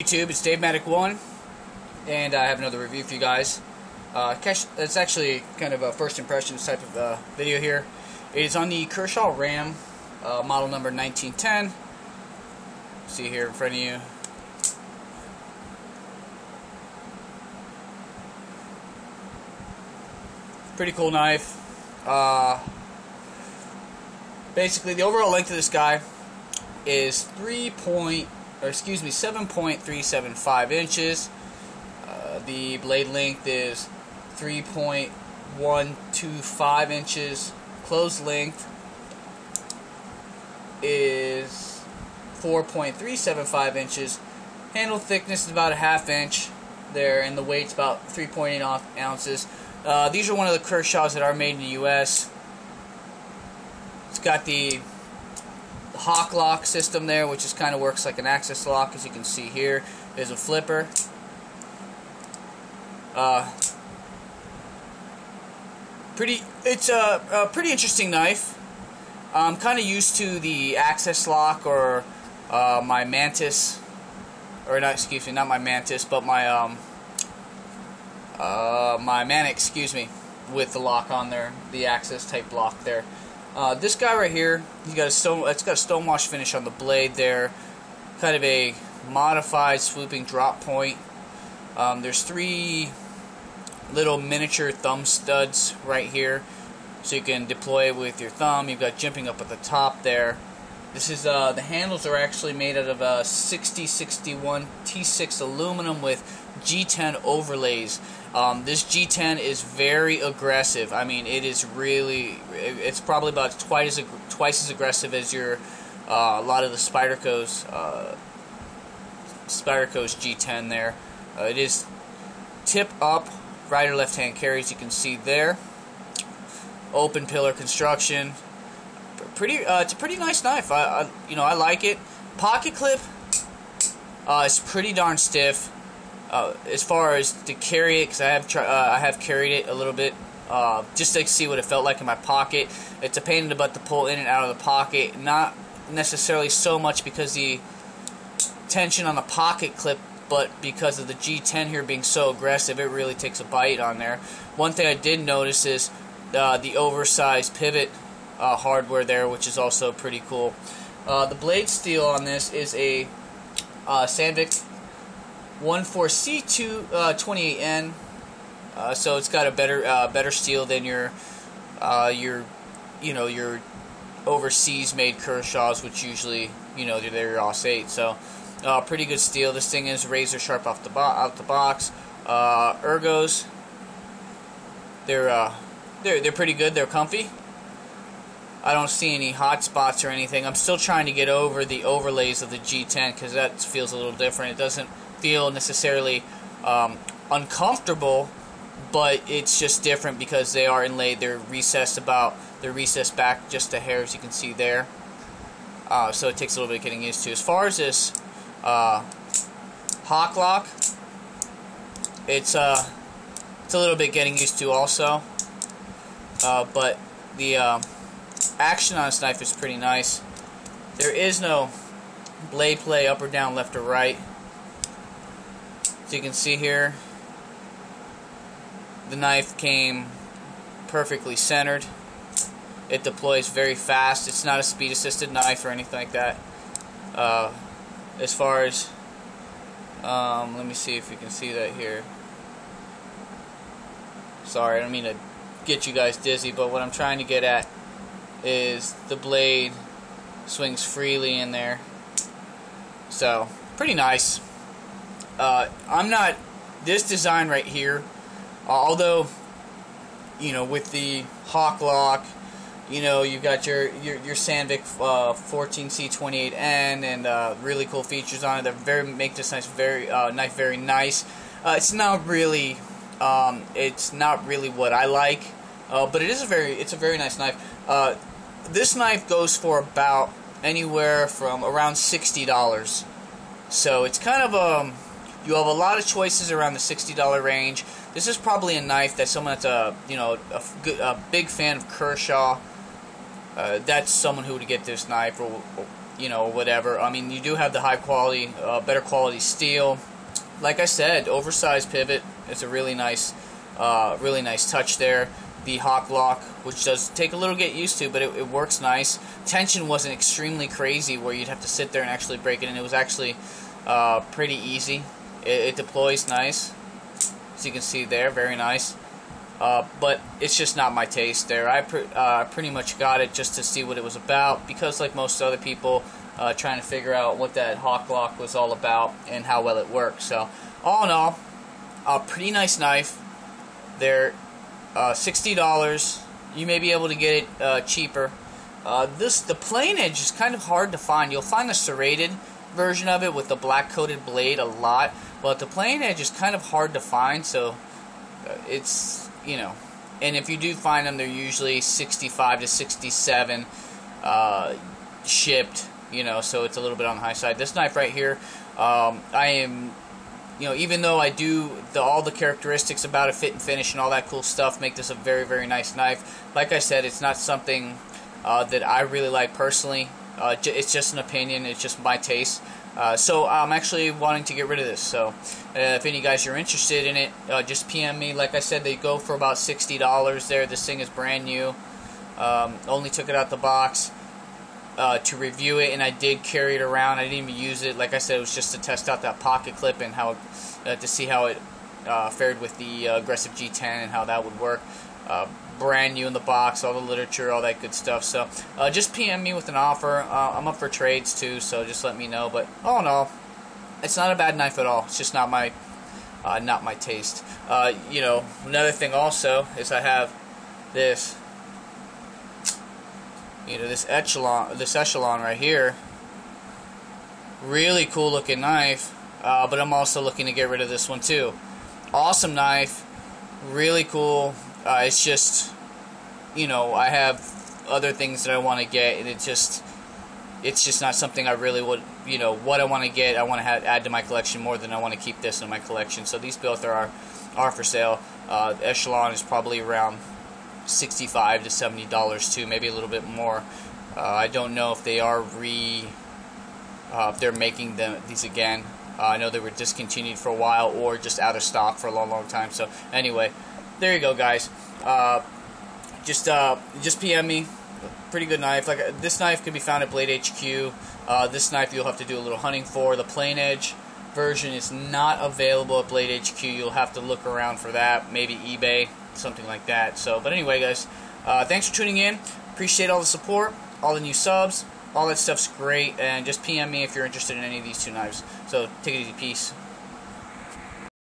YouTube? It's DaveMatic1, and I have another review for you guys. It's actually kind of a first impressions type of video here. It is on the Kershaw RAM, model number 1910. See here in front of you. Pretty cool knife. Basically, the overall length of this guy is 7.375 inches. The blade length is 3.125 inches. Closed length is 4.375 inches. Handle thickness is about a ½ inch there, and the weight's about 3.8 ounces. These are one of the Kershaws that are made in the U.S. It's got the hawk lock system there, which just kind of works like an access lock, as you can see here. There's a flipper. It's a pretty interesting knife. I'm kind of used to the access lock or my Mantis, or not, excuse me, not my Mantis, but my my Manic, excuse me, with the lock on there, the access type lock there. This guy right here, it's got a stonewash finish on the blade there, kind of a modified swooping drop point. There's 3 little miniature thumb studs right here, so you can deploy it with your thumb. You've got jimping up at the top there. This is the handles are actually made out of 6061 T6 aluminum with G10 overlays. This G10 is very aggressive. I mean, it is really, it's probably about twice as aggressive as your a lot of the Spyderco's G10 there. It is tip up, right or left hand carry, as you can see there. Open pillar construction. It's a pretty nice knife. I like it. Pocket clip is pretty darn stiff. As far as to carry it, because I have carried it a little bit, just to see what it felt like in my pocket. It's a pain in the butt to pull in and out of the pocket. Not necessarily so much because the tension on the pocket clip, but because of the G10 here being so aggressive, it really takes a bite on there. One thing I did notice is the oversized pivot hardware there, which is also pretty cool. The blade steel on this is a Sandvik 14C28N, so it's got a better steel than your overseas made Kershaws, which usually they're your OS 8. So pretty good steel. This thing is razor sharp out the box. Ergos, they're pretty good. They're comfy. I don't see any hot spots or anything. I'm still trying to get over the overlays of the G10 because that feels a little different. It doesn't feel necessarily uncomfortable, but it's just different because they are inlaid. They're recessed back just a hair, as you can see there. So it takes a little bit of getting used to. As far as this hawk lock, it's a little bit getting used to also. But the action on this knife is pretty nice. There is no blade play up or down, left or right. So you can see here, the knife came perfectly centered. It deploys very fast. It's not a speed assisted knife or anything like that. As far as let me see if you can see that here. Sorry, I don't mean to get you guys dizzy, but what I'm trying to get at is the blade swings freely in there. So pretty nice. This design right here, although with the hawk lock, you've got your Sandvik 14C28N and really cool features on it that make this knife very nice. It's not really what I like, but it's a very nice knife. This knife goes for about anywhere from around $60. So it's kind of you have a lot of choices around the $60 range. This is probably a knife that someone that's a big fan of Kershaw. That's someone who would get this knife, or you know, whatever. I mean, you do have the high quality, better quality steel. Like I said, oversized pivot. It's a really nice touch there. The hawk lock, which does take a little get used to, but it works nice. Tension wasn't extremely crazy where you'd have to sit there and actually break it, and it was actually pretty easy. It deploys nice, as you can see there, very nice. But it's just not my taste there. I pretty much got it just to see what it was about, because like most other people, trying to figure out what that hawk lock was all about and how well it works. So all in all, a pretty nice knife. They're $60. You may be able to get it cheaper. The plain edge is kind of hard to find. You'll find the serrated version of it with the black coated blade a lot, but the plain edge is kind of hard to find. So it's, you know, and if you do find them, they're usually 65 to 67 shipped. You know, so it's a little bit on the high side. This knife right here, I am, you know, even though I do all the characteristics about it, fit and finish and all that cool stuff, make this a very, very nice knife. Like I said, it's not something that I really like personally. It's just an opinion. It's just my taste. So I'm actually wanting to get rid of this. So if any guys are interested in it, just PM me. Like I said, they go for about $60 there. This thing is brand new. Only took it out the box to review it, and I did carry it around. I didn't even use it. Like I said, it was just to test out that pocket clip and how to see how it fared with the aggressive G10 and how that would work. Brand new in the box, all the literature, all that good stuff. So just PM me with an offer. I'm up for trades too, so just let me know. But all in all, it's not a bad knife at all. It's just not my taste. You know, another thing also is I have this. You know, this echelon right here. Really cool looking knife, but I'm also looking to get rid of this one too. Awesome knife, really cool. It's just, you know, I have other things that I want to get, and it's just not something I really would, you know, what I want to get, I want to add to my collection more than I want to keep this in my collection. So these both are for sale. Echelon is probably around $65 to $70 too, maybe a little bit more. I don't know if they are if they're making these again. I know they were discontinued for a while or just out of stock for a long time. So anyway, there you go, guys. Just PM me. Pretty good knife. Like this knife can be found at Blade HQ. This knife you'll have to do a little hunting for. The plain edge version is not available at Blade HQ. You'll have to look around for that. Maybe eBay, something like that. So, but anyway, guys, thanks for tuning in. Appreciate all the support, all the new subs. All that stuff's great. And just PM me if you're interested in any of these two knives. So take it easy. Peace.